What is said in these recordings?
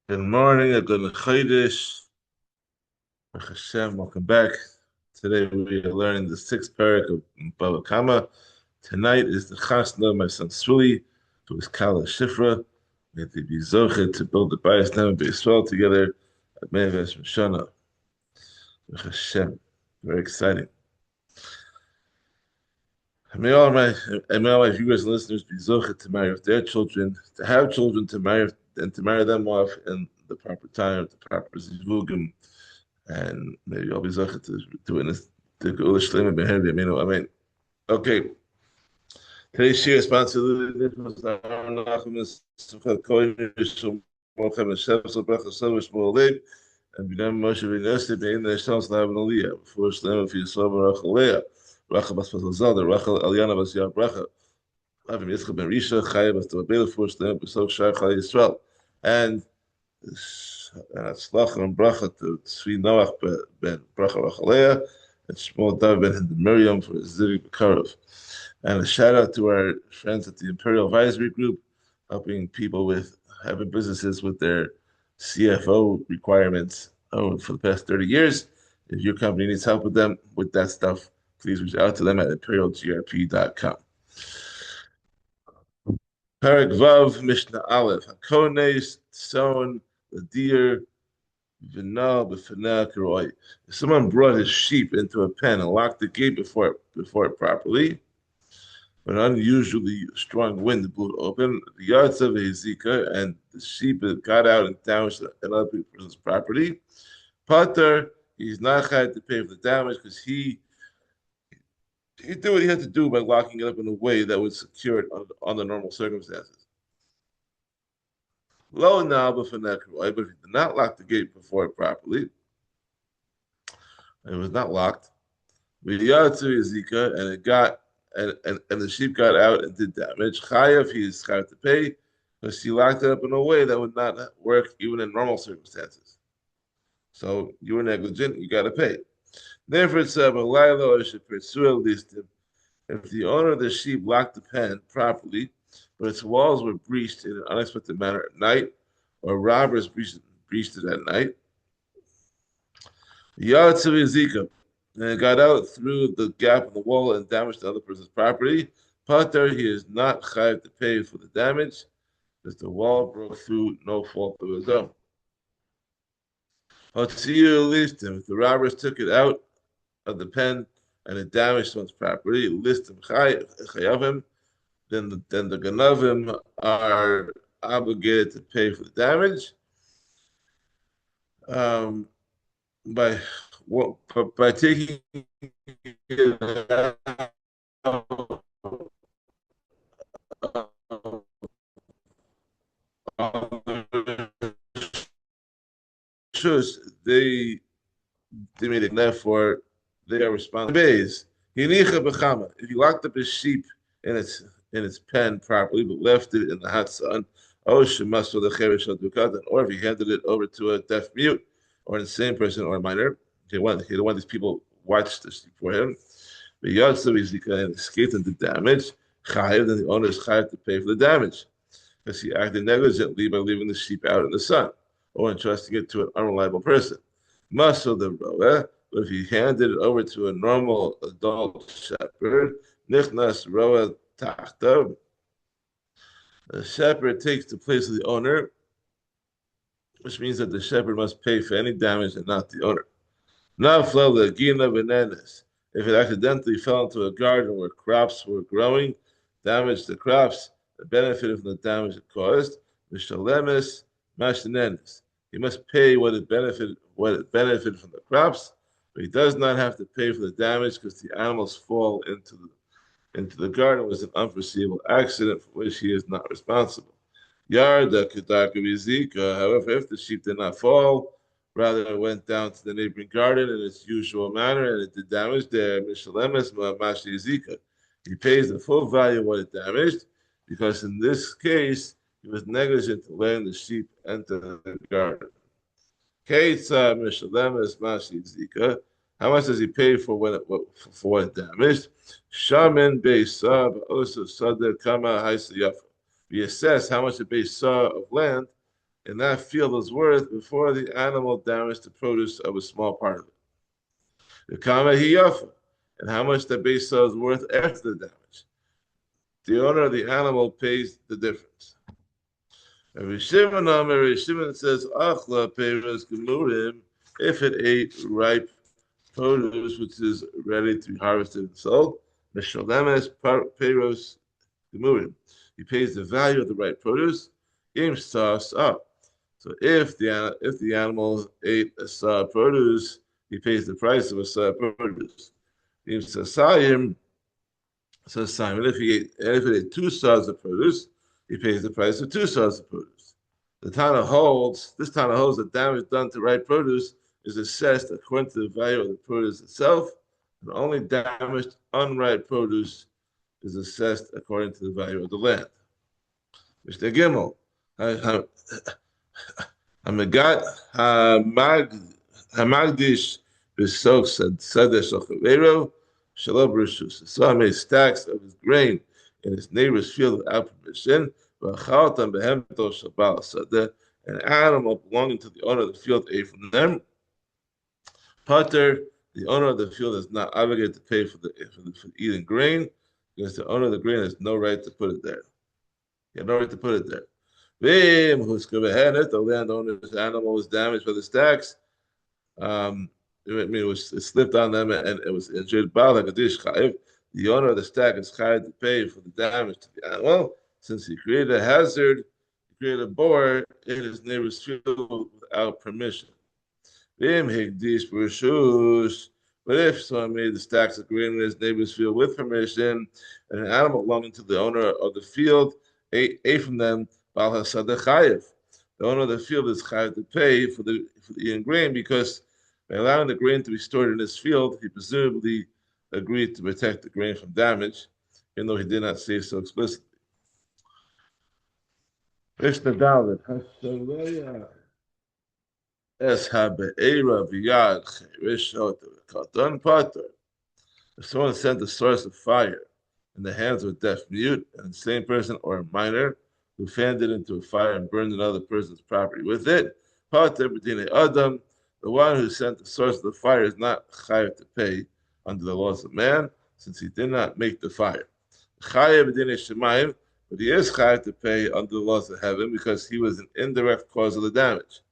Good morning, a good Chodesh. Baruch Hashem, welcome back. Today we are learning the sixth Perek of Bava Kamma. Tonight is the Chasna of my son Svili, to his Kala Shifra. May they be Zochet to build the Bayis Nam and Beisrael together at Mevesh Mishana. Baruch Hashem, very exciting. And may all my viewers and listeners be Zochet to marry off their children, to have children, to marry and to marry them off in the proper time, the proper zivugim, and maybe I'll be zochet to witness the Geula Shlema Be'er B'Yameinu. Amen. Okay, today's shiur responsibility was Nachum Simchat Kodesh Mochem Hashem Bracha Sovish Mo'alev and B'nam Moshe V'Yosef Be'in Nesham Slav Aliyah before Shlema V'Yisrael Baruch Aliyah Bracha Bas Fasal Bracha Aliyana Bas Yah Bracha Avim Yitzchak Ben Risha Chaya Bas Tobela before Shlema B'Sov Shar Chal Yisrael and Tzlach and Bracha to Tzvi Noach ben Bracha Rachalea and Shmuel David ben Hind Miriam for his Zivik Bekarov. And a shout out to our friends at the Imperial Advisory Group, helping people with having businesses with their CFO requirements for the past 30 years. If your company needs help with them with that stuff, please reach out to them at imperialgrp.com. Perek Vav Mishnah Aleph Hakones Son the deer if someone brought his sheep into a pen and locked the gate before it properly, but an unusually strong wind blew it open, the yards of a Zika and the sheep got out and damaged another person's property. Potter, he's not had to pay for the damage because he did what he had to do by locking it up in a way that would secure it under normal circumstances. Low now, but if he did not lock the gate before it properly, and it was not locked, we to Zika, and it got and the sheep got out and did damage. Chayav, he is chayav to pay because he locked it up in a way that would not work even in normal circumstances. So you were negligent, you got to pay. Therefore, it's if the owner of the sheep locked the pen properly, but its walls were breached in an unexpected manner at night, or robbers breached it at night. Zika, and it got out through the gap in the wall and damaged the other person's property. Pater, he is not chayav to pay for the damage, because the wall broke through no fault of his own. If the robbers took it out of the pen and it damaged someone's property, list him chayavim, then the ganavim are obligated to pay for the damage by taking it out they made it, therefore they are responsible. If you locked up his sheep in its pen properly, but left it in the hot sun, or if he handed it over to a deaf mute, or an insane person, or a minor, he don't want these people watch the sheep for him. But and escaped and did damage. Then the owner is chayav to pay for the damage because he acted negligently by leaving the sheep out in the sun or entrusting it to an unreliable person. Muscle the roa, but if he handed it over to a normal adult shepherd, nichnas roa tachta, the shepherd takes the place of the owner, which means that the shepherd must pay for any damage and not the owner. Nafla legina bananas. If it accidentally fell into a garden where crops were growing, damaged the crops, that benefited from the damage it caused, mishalemis mashnenes. He must pay what it benefited from the crops, but he does not have to pay for the damage because the animals fall into the garden. It was an unforeseeable accident for which he is not responsible. Yarda kedaka bizika. However, if the sheep did not fall, rather it went down to the neighboring garden in its usual manner and it did damage there, mishalemes ma'amashi zika. He pays the full value of what it damaged because in this case he was negligent in letting the sheep enter the garden. Keitza mishalemes mashi zika. How much does he pay for what it damaged? Shaman beisa also sadeh kama haisa yafa. We assess how much the base saw of land in that field was worth before the animal damaged the produce of a small part of it. The Kamma he yafa, and how much the base saw is worth after the damage. The owner of the animal pays the difference. Rabbi Shimon says, Achla peiros gemurim, if it ate ripe produce which is ready to be harvested and sold, Meshalemes peiros gemurim. He pays the value of the ripe produce, im sas up. So if the animal ate a saw produce, he pays the price of a saw produce. Im sasayim, Simon, if it ate two saws of produce, he pays the price of two saws of produce. This Tana holds that damage done to ripe produce is assessed according to the value of the produce itself, and only damaged unripe produce is assessed according to the value of the land. Mr. Gimel, Hamagdish Bisok Sadesh Ochavero, Shalom Rishus. So I made stacks of his grain in his neighbor's field without permission. An animal belonging to the owner of the field ate from them. Potter, the owner of the field is not obligated to pay for eating grain, because the owner of the grain has no right to put it there. He had no right to put it there. If the landowner's animal was damaged by the stacks, it slipped on them and it was injured. The owner of the stack is chayav to pay for the damage to the animal, since he created a hazard, he created a bore in his neighbor's field without permission. But if someone made the stacks of grain in his neighbor's field with permission, and an animal belonging to the owner of the field ate from them, the owner of the field is chayav to pay for the eating grain, because by allowing the grain to be stored in his field, he presumably agreed to protect the grain from damage, even though he did not say so explicitly. Mishnah Dalet, if someone sent a source of fire in the hands of a deaf mute, and the same person or a minor who fanned it into a fire and burned another person's property with it, the one who sent the source of the fire is not chayav to pay under the laws of man, since he did not make the fire. Chayav b'dinei shemayim, but he is chayav to pay under the laws of heaven, because he was an indirect cause of the damage.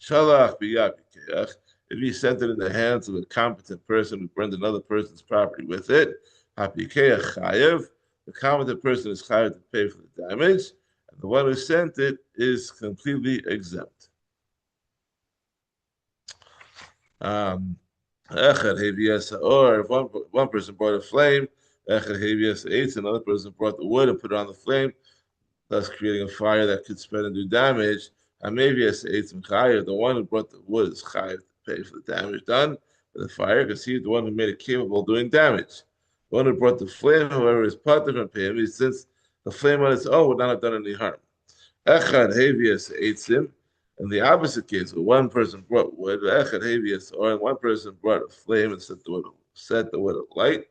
Shalach b'yad b'keach, if he sent it in the hands of a competent person who burned another person's property with it, hapikeach chayav, the competent person is chayav to pay for the damage, and the one who sent it is completely exempt. Or if one person brought a flame, another person brought the wood and put it on the flame, thus creating a fire that could spread and do damage. And maybe the one who brought the wood is chayav to pay for the damage done by the fire, because he's the one who made it capable of doing damage. The one who brought the flame, however, is part of him, since the flame on its own would not have done any harm. In the opposite case, where one person brought wood, or one person brought a flame and set the wood alight.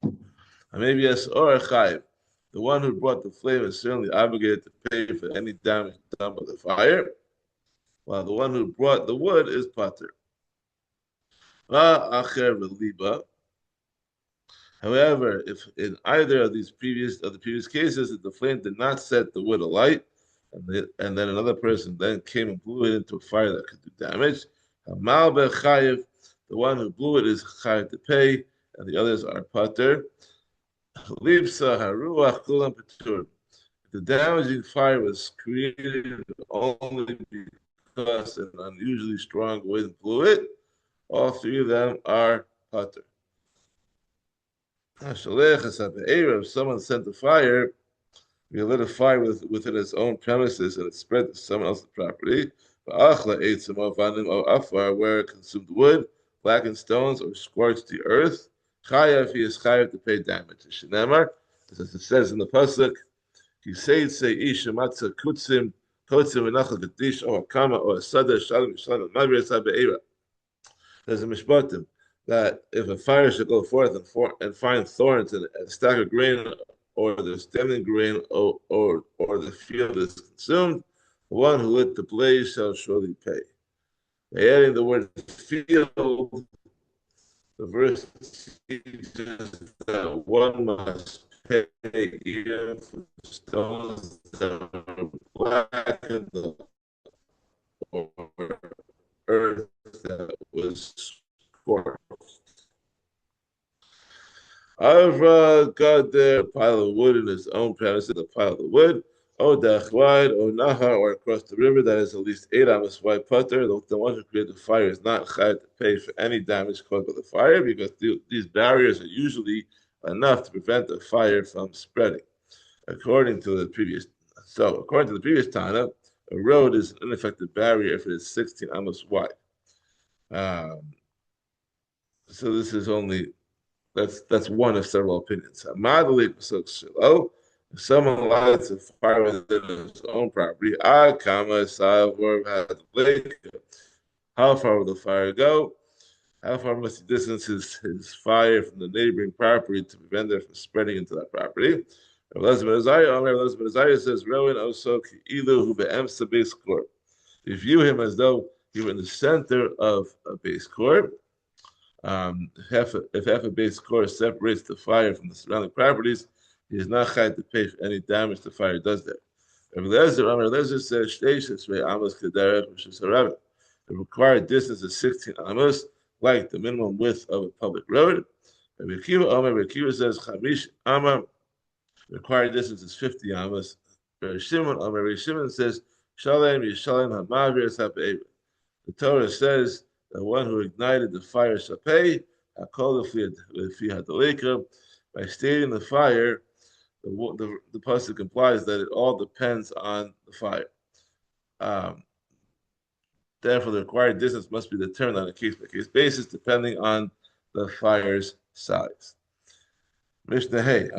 And maybe yes, or chayiv. The one who brought the flame is certainly obligated to pay for any damage done by the fire, while the one who brought the wood is pater. However, if in either of the previous cases, if the flame did not set the wood alight, and then another person then came and blew it into a fire that could do damage, the one who blew it is chayav to pay, and the others are pater. If the damaging fire was created only because an unusually strong wind blew it, all three of them are pater. If someone sent a fire, he lit a fire within his own premises and it spread to someone else's property, where it consumed wood, blackened stones, or scorched the earth, chayav, he is chayav to pay damage. Shenemar, as it says in the pasuk, he said, "Say ish matzah kutzim v'nachal kadish or Kamma or sada shalom shalom mavir be'era." There's a mishpatim that if a fire should go forth and find thorns and a stack of grain or the standing grain, or the field is consumed, the one who lit the blaze shall surely pay. By adding the word field, the verse teaches that one must pay even for stones that are blackened or earth that was scorched. Avra got there a pile of wood in his own premises, a pile of wood, or dachwad, or nahar, or across the river that is at least 8 amos wide putter. The one who created the fire is not chayv to pay for any damage caused by the fire because these barriers are usually enough to prevent the fire from spreading. According to the previous Tana, a road is an ineffective barrier if it is 16 amos wide. Um, so this is only that's one of several opinions. If someone lights a fire within his own property, Kamma how far will the fire go? How far must he distance his fire from the neighboring property to prevent it from spreading into that property? Elazar says, Rowan also you view him as though he were in the center of a base court. If half a base course separates the fire from the surrounding properties, he is not chayv to pay for any damage the fire does there. Elazar says, the required distance is 16 amos, like the minimum width of a public road. Rabbi Akiva says, Chamish Amma, required distance is 50 amos. Rabbi Shimon says, Shalem Yishalem Hamavir Sapeiv. The Torah says, the one who ignited the fire shall pay. By stating the fire, the pasuk implies that it all depends on the fire. Therefore, the required distance must be determined on a case-by-case basis, depending on the fire's size. Mishnah Hey,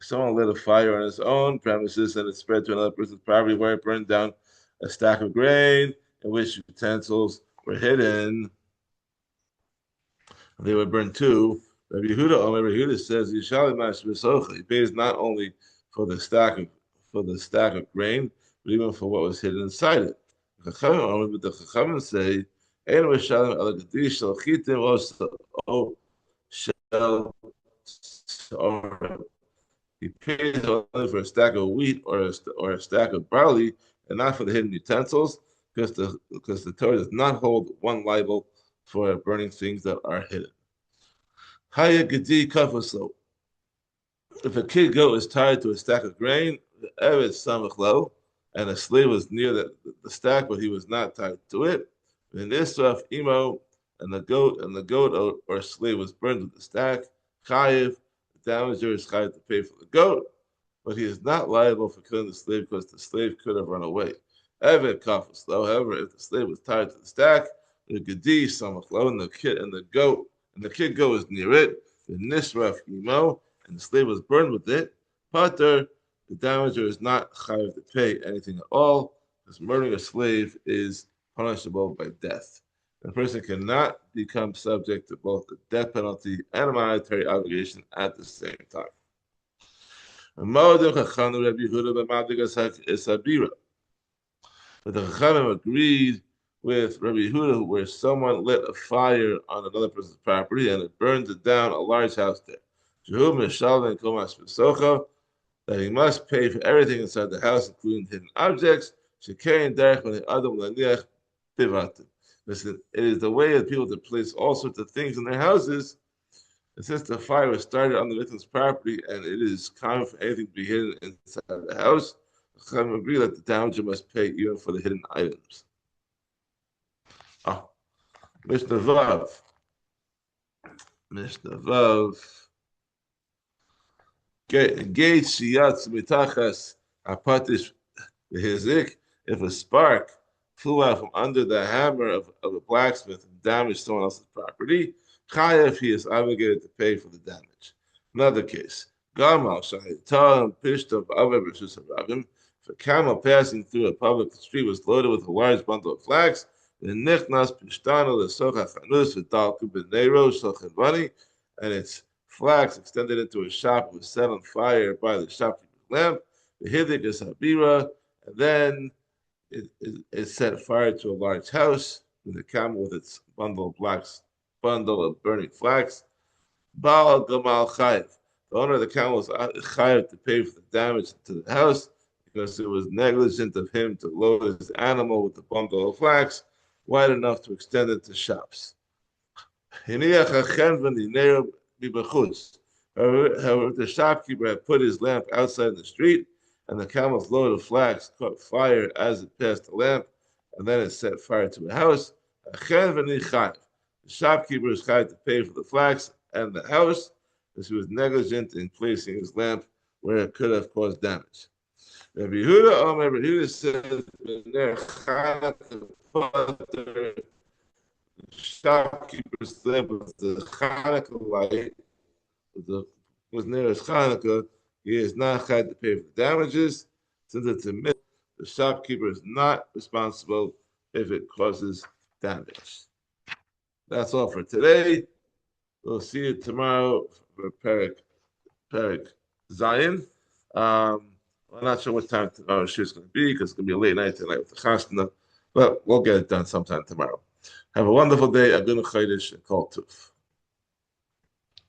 someone lit a fire on his own premises and it spread to another person's property where it burned down a stack of grain in which utensils were hidden. They were burned too. Rabbi Yehuda says, he pays not only for the stack of grain, but even for what was hidden inside it. But the Chachamim say, he pays only for a stack of wheat or a stack of barley, and not for the hidden utensils, because the Torah does not hold one liable for burning things that are hidden. If a kid goat is tied to a stack of grain, the Eved samach lo, and a slave was near the stack, but he was not tied to it, then Israf imo, and the goat or slave was burned with the stack, chayiv, the damager is chayiv to pay for the goat, but he is not liable for killing the slave because the slave could have run away. Eved kafas lo, however, if the slave was tied to the stack, the gedi samach lo, and the kid goat is near it, the nisraf imo, and the slave was burned with it, pater, the damager is not chayav to pay anything at all, because murdering a slave is punishable by death. The person cannot become subject to both the death penalty and a monetary obligation at the same time. But the Chachamim agreed with Rabbi Yehuda, where someone lit a fire on another person's property and it burned down a large house there. That he must pay for everything inside the house, including hidden objects. Listen, it is the way of people to place all sorts of things in their houses. And since the fire was started on the victim's property and it is common for anything to be hidden inside the house, I agree that the damager must pay even for the hidden items. Mishnah Vav. If a spark flew out from under the hammer of a blacksmith and damaged someone else's property, chayav, he is obligated to pay for the damage. Another case, if a camel passing through a public street was loaded with a large bundle of flax, and its flax extended into a shop was set on fire by the shopkeeper's lamp. The hidik is habira, and then it set fire to a large house. And the camel with its bundle of burning flax. Baal Gamal Chayiv. The owner of the camel was chayiv to pay for the damage to the house because it was negligent of him to load his animal with the bundle of flax wide enough to extend it to shops. However, the shopkeeper had put his lamp outside in the street, and the camel's load of flax caught fire as it passed the lamp, and then it set fire to a house. The shopkeeper is chayav to pay for the flax and the house because he was negligent in placing his lamp where it could have caused damage. Rabbi Yehuda said, the shopkeeper's lamp was the Hanukkah light, was near his Hanukkah. He is not chayav to pay for the damages. Since it's a myth, the shopkeeper is not responsible if it causes damage. That's all for today. We'll see you tomorrow for Perek Zion. I'm not sure what time tomorrow's shiur is going to be because it's going to be a late night tonight with the chasna, but we'll get it done sometime tomorrow. Have a wonderful day. Adon Chodesh and Kol Tov.